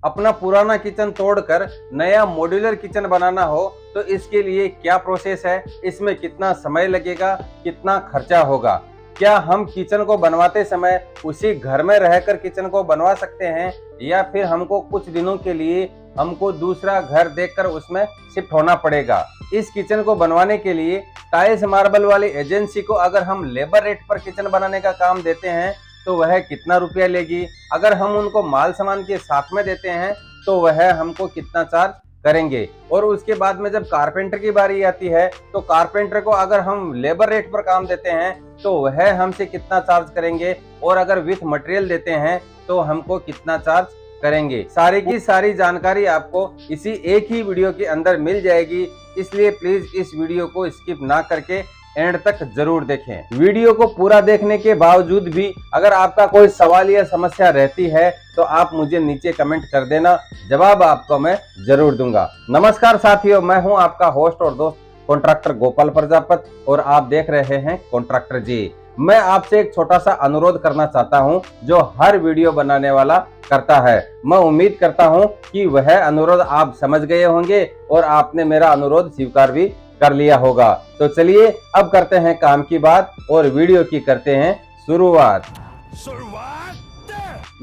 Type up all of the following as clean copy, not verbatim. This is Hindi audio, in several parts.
अपना पुराना किचन तोड़कर नया मॉड्यूलर किचन बनाना हो तो इसके लिए क्या प्रोसेस है, इसमें कितना समय लगेगा, कितना खर्चा होगा, क्या हम किचन को बनवाते समय उसी घर में रहकर किचन को बनवा सकते हैं या फिर हमको कुछ दिनों के लिए हमको दूसरा घर देखकर उसमें शिफ्ट होना पड़ेगा। इस किचन को बनवाने के लिए टाइल्स मार्बल वाली एजेंसी को अगर हम लेबर रेट पर किचन बनाने का काम देते हैं तो वह कितना रुपया लेगी, अगर हम उनको माल सामान के साथ में देते हैं तो वह हमको कितना चार्ज करेंगे, और उसके बाद में जब कारपेंटर की बारी आती है तो कारपेंटर को अगर हम लेबर रेट पर काम देते हैं तो वह हमसे कितना चार्ज करेंगे, और अगर विथ मटेरियल देते हैं तो हमको कितना चार्ज करेंगे। सारी की सारी जानकारी आपको इसी एक ही वीडियो के अंदर मिल जाएगी, इसलिए प्लीज इस वीडियो को स्किप ना करके एंड तक जरूर देखें। वीडियो को पूरा देखने के बावजूद भी अगर आपका कोई सवाल या समस्या रहती है तो आप मुझे नीचे कमेंट कर देना, जवाब आपको मैं जरूर दूंगा। नमस्कार साथियों, मैं हूं आपका होस्ट और दोस्त कॉन्ट्रैक्टर गोपाल प्रजापत और आप देख रहे हैं कॉन्ट्रैक्टर जी। मैं आपसे एक छोटा सा अनुरोध करना चाहता हूं जो हर वीडियो बनाने वाला करता है। मैं उम्मीद करता हूं कि वह अनुरोध आप समझ गए होंगे और आपने मेरा अनुरोध स्वीकार भी कर लिया होगा। तो चलिए अब करते हैं काम की बात और वीडियो की करते हैं शुरुआत।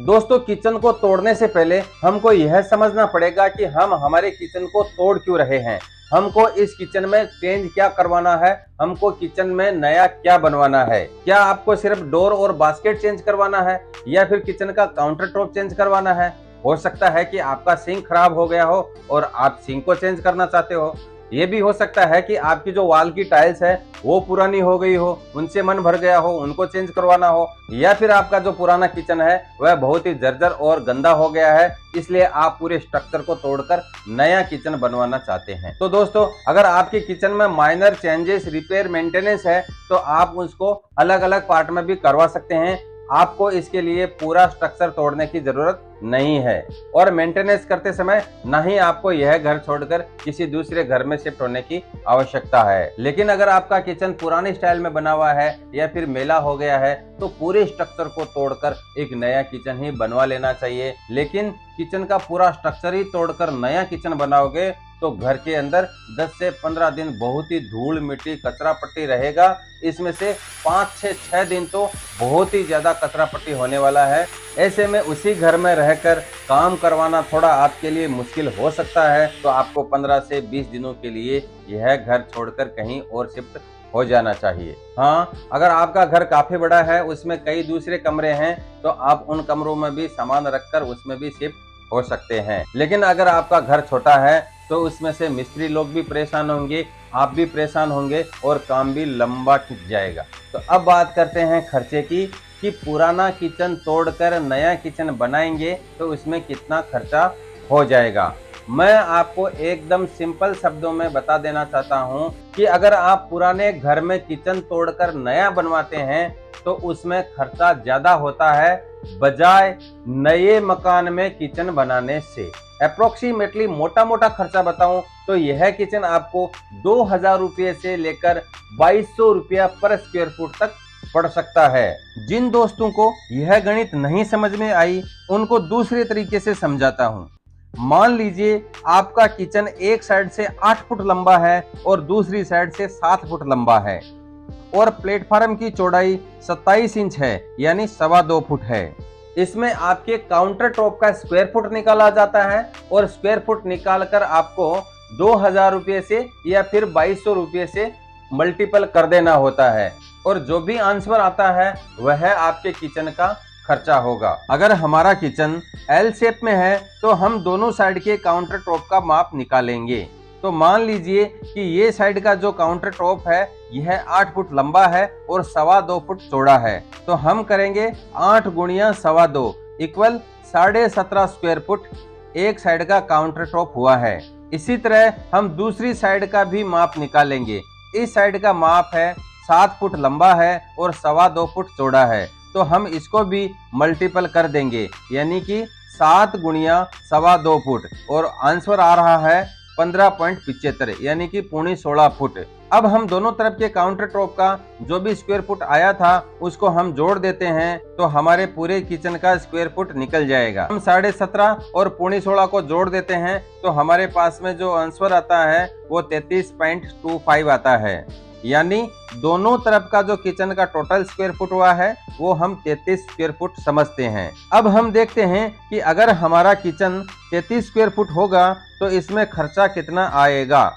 दोस्तों, किचन को तोड़ने से पहले हमको यह समझना पड़ेगा कि हम हमारे किचन को तोड़ क्यों रहे हैं, हमको इस किचन में चेंज क्या करवाना है, हमको किचन में नया क्या बनवाना है। क्या आपको सिर्फ डोर और बास्केट चेंज करवाना है या फिर किचन का काउंटर टॉप चेंज करवाना है। हो सकता है कि आपका सिंक खराब हो गया हो और आप सिंक को चेंज करना चाहते हो। ये भी हो सकता है कि आपकी जो वॉल की टाइल्स है वो पुरानी हो गई हो, उनसे मन भर गया हो, उनको चेंज करवाना हो, या फिर आपका जो पुराना किचन है वह बहुत ही जर्जर और गंदा हो गया है, इसलिए आप पूरे स्ट्रक्चर को तोड़कर नया किचन बनवाना चाहते हैं। तो दोस्तों, अगर आपके किचन में माइनर चेंजेस, रिपेयर, मेंटेनेंस है तो आप उसको अलग अलग पार्ट में भी करवा सकते हैं। आपको इसके लिए पूरा स्ट्रक्चर तोड़ने की जरूरत नहीं है और मेंटेनेंस करते समय ना ही आपको यह घर छोड़कर किसी दूसरे घर में शिफ्ट होने की आवश्यकता है। लेकिन अगर आपका किचन पुराने स्टाइल में बना हुआ है या फिर मेला हो गया है तो पूरे स्ट्रक्चर को तोड़कर एक नया किचन ही बनवा लेना चाहिए। लेकिन किचन का पूरा स्ट्रक्चर ही तोड़कर नया किचन बनाओगे तो घर के अंदर 10 से 15 दिन बहुत ही धूल मिट्टी कचरा पट्टी रहेगा। इसमें से 5 से 6 दिन तो बहुत ही ज्यादा कचरा पट्टी होने वाला है। ऐसे में उसी घर में रहकर काम करवाना थोड़ा आपके लिए मुश्किल हो सकता है, तो आपको 15 से 20 दिनों के लिए यह घर छोड़कर कहीं और शिफ्ट हो जाना चाहिए। हाँ, अगर आपका घर काफी बड़ा है, उसमें कई दूसरे कमरे हैं, तो आप उन कमरों में भी सामान रखकर उसमें भी शिफ्ट हो सकते हैं। लेकिन अगर आपका घर छोटा है तो उसमें से मिस्त्री लोग भी परेशान होंगे, आप भी परेशान होंगे और काम भी लंबा खिंच जाएगा। तो अब बात करते हैं खर्चे की कि पुराना किचन तोड़कर नया किचन बनाएंगे तो उसमें कितना खर्चा हो जाएगा। मैं आपको एकदम सिंपल शब्दों में बता देना चाहता हूं कि अगर आप पुराने घर में किचन तोड़कर नया बनवाते हैं तो उसमें खर्चा ज्यादा होता है बजाय नए मकान में किचन बनाने से। अप्रोक्सीमेटली मोटा मोटा खर्चा बताऊं तो यह किचन आपको 2000 रुपये से लेकर 2200 रुपया पर स्क्वायर फुट तक पड़ सकता है। जिन दोस्तों को यह गणित नहीं समझ में आई उनको दूसरे तरीके से समझाता हूं। मान लीजिए आपका किचन एक साइड से 8 फुट लंबा है और दूसरी साइड से 7 फुट लंबा है और प्लेटफार्म की चौड़ाई 27 इंच है, यानी 2.25 फुट है। इसमें आपके काउंटर टॉप का स्क्वायर फुट निकाला जाता है और स्क्वायर फुट निकालकर आपको 2000 रुपये से या फिर 2200 रुपये से मल्टीपल कर देना होता है और जो भी आंसर आता है वह आपके किचन का खर्चा होगा। अगर हमारा किचन एल शेप में है तो हम दोनों साइड के काउंटर टॉप का माप निकालेंगे। तो मान लीजिए कि ये साइड का जो काउंटर टॉप है यह 8 फुट लंबा है और 2.25 फुट चौड़ा है, तो हम करेंगे 8 गुणिया 2.25 इक्वल 17.5 स्क्वायर फुट एक साइड का काउंटर टॉप हुआ है। इसी तरह हम दूसरी साइड का भी माप निकालेंगे। इस साइड का माप है 7 फुट लंबा है और 2.25 फुट चौड़ा है, तो हम इसको भी मल्टीपल कर देंगे, यानी कि 7 गुणिया 2.25 फुट और आंसर आ रहा है 15.75 यानी कि 16.5 फुट। अब हम दोनों तरफ के काउंटर टॉप का जो भी स्क्वायर फुट आया था उसको हम जोड़ देते हैं, तो हमारे पूरे किचन का स्क्वायर फुट निकल जाएगा। हम 17.5 और 16.5 को जोड़ देते हैं, तो हमारे पास में जो आंसर आता है वो 33.25 आता है। यानी दोनों तरफ का जो किचन का टोटल स्क्वायर फुट हुआ है वो हम 33 स्क्वायर फुट समझते हैं। अब हम देखते हैं कि अगर हमारा किचन 33 स्क्वायर फुट होगा तो इसमें खर्चा कितना आएगा।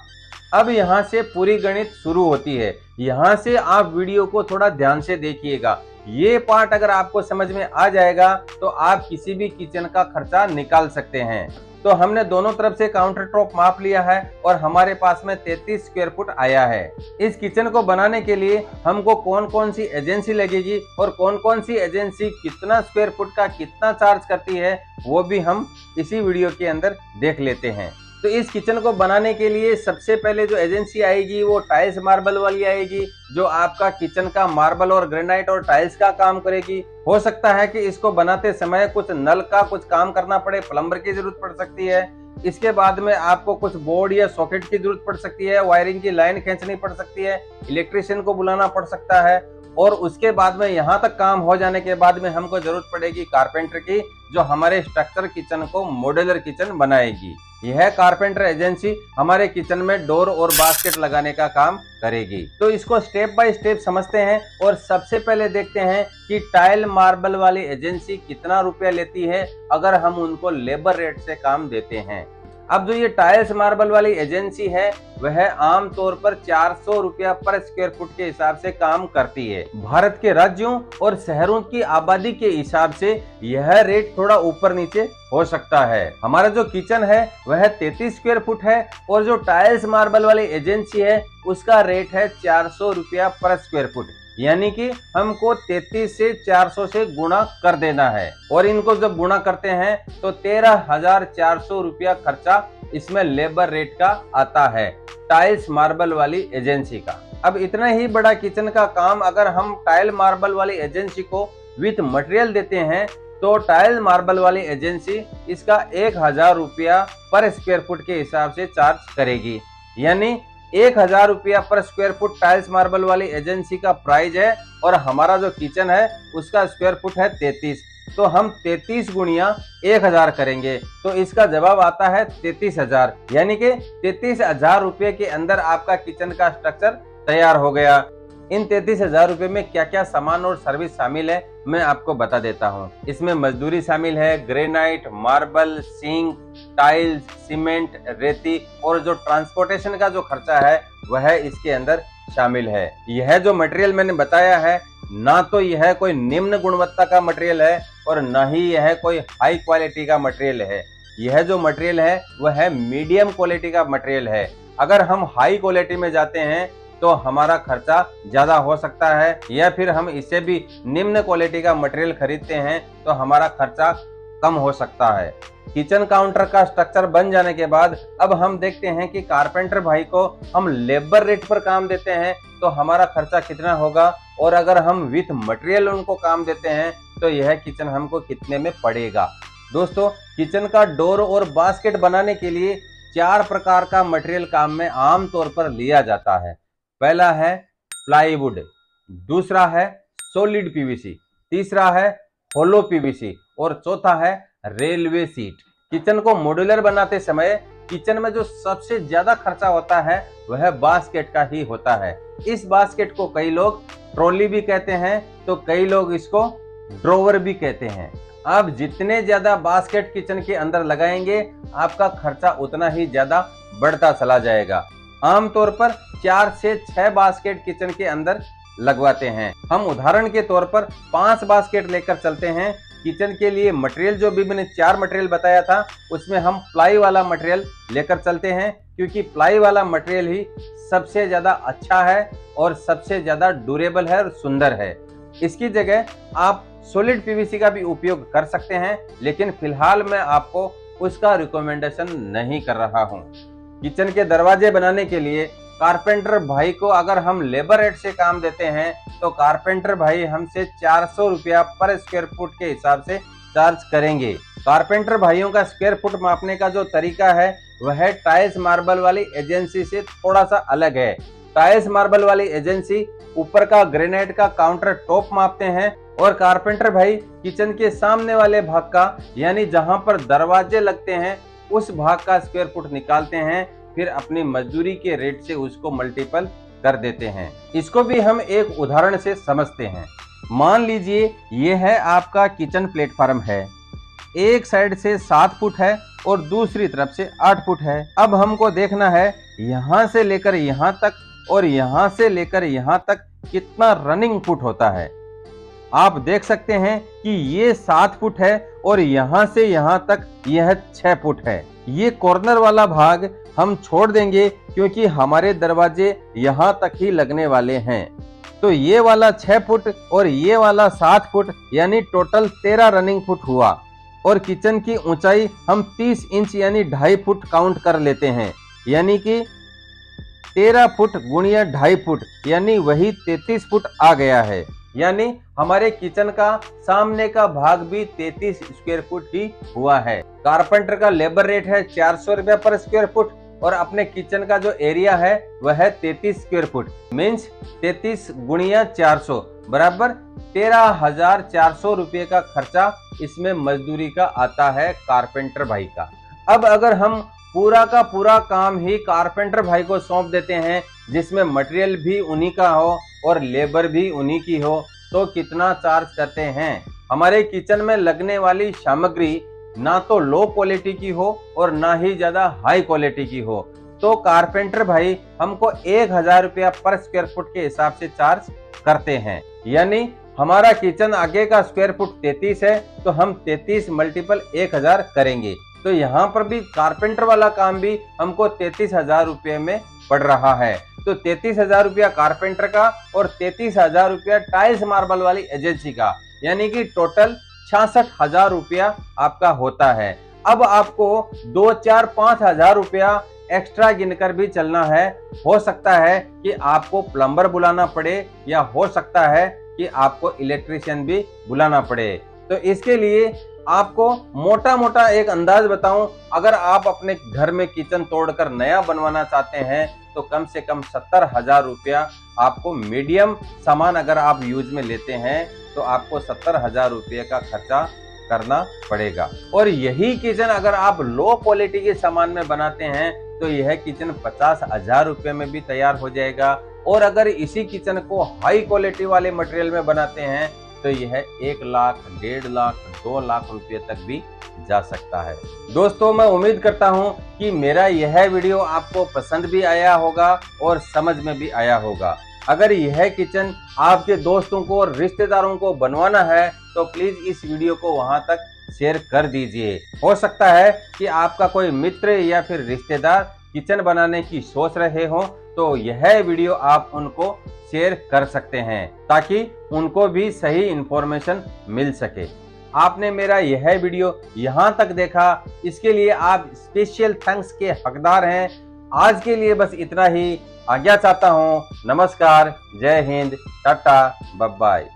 अब यहाँ से पूरी गणित शुरू होती है। यहाँ से आप वीडियो को थोड़ा ध्यान से देखिएगा। ये पार्ट अगर आपको समझ में आ जाएगा तो आप किसी भी किचन का खर्चा निकाल सकते हैं। तो हमने दोनों तरफ से काउंटर टॉप माप लिया है और हमारे पास में 33 स्क्वायर फुट आया है। इस किचन को बनाने के लिए हमको कौन कौन सी एजेंसी लगेगी और कौन कौन सी एजेंसी कितना स्क्वायर फुट का कितना चार्ज करती है वो भी हम इसी वीडियो के अंदर देख लेते हैं। तो इस किचन को बनाने के लिए सबसे पहले जो एजेंसी आएगी वो टाइल्स मार्बल वाली आएगी, जो आपका किचन का मार्बल और ग्रेनाइट और टाइल्स का काम करेगी। हो सकता है कि इसको बनाते समय कुछ नल का कुछ काम करना पड़े, प्लम्बर की जरूरत पड़ सकती है। इसके बाद में आपको कुछ बोर्ड या सॉकेट की जरूरत पड़ सकती है, वायरिंग की लाइन खींचनी पड़ सकती है, इलेक्ट्रिशियन को बुलाना पड़ सकता है। और उसके बाद में यहाँ तक काम हो जाने के बाद में हमको जरूरत पड़ेगी कारपेंटर की, जो हमारे स्ट्रक्चर किचन को मॉड्यूलर किचन बनाएगी। यह कारपेंटर एजेंसी हमारे किचन में डोर और बास्केट लगाने का काम करेगी। तो इसको स्टेप बाय स्टेप समझते हैं और सबसे पहले देखते हैं कि टाइल मार्बल वाली एजेंसी कितना रुपया लेती है अगर हम उनको लेबर रेट से काम देते हैं। अब जो ये टाइल्स मार्बल वाली एजेंसी है वह आम तौर पर 400 रुपया पर स्क्वायर फुट के हिसाब से काम करती है। भारत के राज्यों और शहरों की आबादी के हिसाब से यह रेट थोड़ा ऊपर नीचे हो सकता है। हमारा जो किचन है वह 33 स्क्वायर फुट है और जो टाइल्स मार्बल वाली एजेंसी है उसका रेट है 400 रुपया पर स्क्वायर फुट। यानी कि हमको 33 से 400 से गुणा कर देना है और इनको जब गुणा करते हैं तो 13,400 रुपया खर्चा इसमें लेबर रेट का आता है टाइल्स मार्बल वाली एजेंसी का। अब इतना ही बड़ा किचन का काम अगर हम टाइल मार्बल वाली एजेंसी को विथ मटेरियल देते हैं तो टाइल मार्बल वाली एजेंसी इसका 1,000 रुपया पर स्क्वायर फुट के हिसाब से चार्ज करेगी। यानी 1,000 रुपया पर स्क्वायर फुट टाइल्स मार्बल वाली एजेंसी का प्राइस है और हमारा जो किचन है उसका स्क्वायर फुट है 33। तो हम 33 गुणिया 1,000 करेंगे तो इसका जवाब आता है 33,000। यानी कि 33,000 रुपये के अंदर आपका किचन का स्ट्रक्चर तैयार हो गया। इन 33,000 रुपये में क्या क्या सामान और सर्विस शामिल है मैं आपको बता देता हूँ। इसमें मजदूरी शामिल है, granite, marble, sink, tiles, cement, रेती और जो ट्रांसपोर्टेशन का जो खर्चा है वह इसके अंदर शामिल है। यह जो मटेरियल मैंने बताया है ना तो यह कोई निम्न गुणवत्ता का मटेरियल है और ना ही यह कोई हाई क्वालिटी का मटेरियल है। यह जो मटेरियल है वह मीडियम क्वालिटी का मटेरियल है। अगर हम हाई क्वालिटी में जाते हैं तो हमारा खर्चा ज्यादा हो सकता है, या फिर हम इससे भी निम्न क्वालिटी का मटेरियल खरीदते हैं तो हमारा खर्चा कम हो सकता है। किचन काउंटर का स्ट्रक्चर बन जाने के बाद अब हम देखते हैं कि कारपेंटर भाई को हम लेबर रेट पर काम देते हैं तो हमारा खर्चा कितना होगा, और अगर हम विथ मटेरियल उनको काम देते हैं तो यह किचन हमको कितने में पड़ेगा। दोस्तों, किचन का डोर और बास्केट बनाने के लिए 4 प्रकार का मटेरियल काम में आम तौर पर लिया जाता है। पहला है प्लाईवुड, दूसरा है सॉलिड पीवीसी, तीसरा है होलो पीवीसी और चौथा है रेलवे सीट। किचन को मॉड्यूलर बनाते समय किचन में जो सबसे ज्यादा खर्चा होता है वह बास्केट का ही होता है। इस बास्केट को कई लोग ट्रॉली भी कहते हैं तो कई लोग इसको ड्रॉवर भी कहते हैं। आप जितने ज्यादा बास्केट किचन के अंदर लगाएंगे आपका खर्चा उतना ही ज्यादा बढ़ता चला जाएगा। आमतौर पर 4 से 6 बास्केट किचन के अंदर लगवाते हैं। हम उदाहरण के तौर पर 5 बास्केट लेकर चलते हैं। किचन के लिए मटेरियल जो भी मैंने 4 मटेरियल बताया था उसमें हम प्लाई वाला मटेरियल लेकर चलते हैं, क्योंकि प्लाई वाला मटेरियल ही सबसे ज्यादा अच्छा है और सबसे ज्यादा ड्यूरेबल है और सुंदर है। इसकी जगह आप सॉलिड पीवीसी का भी उपयोग कर सकते हैं, लेकिन फिलहाल मैं आपको उसका रिकमेंडेशन नहीं कर रहा हूँ। किचन के दरवाजे बनाने के लिए कारपेंटर भाई को अगर हम लेबर रेट से काम देते हैं तो कारपेंटर भाई हमसे 400 रुपया पर स्क्वायर फुट के हिसाब से चार्ज करेंगे। कारपेंटर भाइयों का स्क्वायर फुट मापने का जो तरीका है वह टाइल्स मार्बल वाली एजेंसी से थोड़ा सा अलग है। टाइल्स मार्बल वाली एजेंसी ऊपर का ग्रेनाइट का काउंटर टॉप मापते हैं और कारपेंटर भाई किचन के सामने वाले भाग का यानी जहां पर दरवाजे लगते हैं उस भाग का स्क्वायर फुट निकालते हैं, फिर अपनी मजदूरी के रेट से उसको मल्टीपल कर देते हैं। इसको भी हम एक उदाहरण से समझते हैं। मान लीजिए ये है आपका किचन प्लेटफार्म है, एक साइड से 7 फुट है और दूसरी तरफ से 8 फुट है। अब हमको देखना है यहाँ से लेकर यहाँ तक और यहाँ से लेकर यहाँ तक कितना रनिंग फुट होता है। आप देख सकते हैं कि ये 7 फुट है और यहाँ से यहाँ तक यह 6 फुट है। ये कॉर्नर वाला भाग हम छोड़ देंगे क्योंकि हमारे दरवाजे यहाँ तक ही लगने वाले हैं। तो ये वाला 6 फुट और ये वाला 7 फुट यानी टोटल 13 रनिंग फुट हुआ। और किचन की ऊंचाई हम 30 इंच यानी 2.5 फुट काउंट कर लेते हैं, यानी कि 13 फुट गुणिया 2.5 फुट यानी वही 33 फुट आ गया है। यानी हमारे किचन का सामने का भाग भी 33 स्क्वायर फुट ही हुआ है। कारपेंटर का लेबर रेट है 400 रुपया पर स्क्वायर फुट और अपने किचन का जो एरिया है वह है 33 स्क्वायर फुट, मीन्स 33 गुणिया 400 बराबर 13,400 रुपये का खर्चा इसमें मजदूरी का आता है कारपेंटर भाई का। अब अगर हम पूरा का पूरा काम ही कारपेंटर भाई को सौंप देते हैं जिसमें मटेरियल भी उन्हीं का हो और लेबर भी उन्हीं की हो, तो कितना चार्ज करते हैं? हमारे किचन में लगने वाली सामग्री ना तो लो क्वालिटी की हो और ना ही ज्यादा हाई क्वालिटी की हो, तो कारपेंटर भाई हमको 1,000 रुपया पर स्क्वायर फुट के हिसाब से चार्ज करते हैं। यानी हमारा किचन आगे का स्क्वायर फुट 33 है तो हम 33 मल्टीपल 1,000 करेंगे। तो यहाँ पर भी कारपेंटर वाला काम भी हमको 33,000 रुपये में पड़ रहा है। तो 33,000 रुपया कारपेंटर का और 33,000 रुपया टाइल्स मार्बल वाली एजेंसी का, यानी कि टोटल 66,000 रुपया आपका होता है। अब आपको 2, 4, 5,000 रुपया एक्स्ट्रा गिनकर भी चलना है। हो सकता है कि आपको प्लम्बर बुलाना पड़े या हो सकता है कि आपको इलेक्ट्रिशियन भी बुलाना पड़े। तो इसके लिए आपको मोटा मोटा एक अंदाज बताऊं, अगर आप अपने घर में किचन तोड़कर नया बनवाना चाहते हैं तो कम से कम 70,000 रुपया आपको मीडियम सामान अगर आप यूज में लेते हैं तो आपको 70,000 रुपये का खर्चा करना पड़ेगा। और यही किचन अगर आप लो क्वालिटी के सामान में बनाते हैं तो यह किचन 50,000 रुपये में भी तैयार हो जाएगा। और अगर इसी किचन को हाई क्वालिटी वाले मटेरियल में बनाते हैं तो यह 1 लाख, 1.5 लाख, 2 लाख रुपये तक भी जा सकता है। दोस्तों, मैं उम्मीद करता हूं कि मेरा यह वीडियो आपको पसंद भी आया होगा और समझ में भी आया होगा। अगर यह किचन आपके दोस्तों को और रिश्तेदारों को बनवाना है तो प्लीज इस वीडियो को वहां तक शेयर कर दीजिए। हो सकता है कि आपका कोई मित्र या फिर रिश्तेदार किचन बनाने की सोच रहे हो तो यह वीडियो आप उनको शेयर कर सकते हैं ताकि उनको भी सही इंफॉर्मेशन मिल सके। आपने मेरा यह वीडियो यहाँ तक देखा, इसके लिए आप स्पेशल थैंक्स के हकदार हैं। आज के लिए बस इतना ही। आज्ञा चाहता हूँ। नमस्कार, जय हिंद, टाटा, बाय बाय।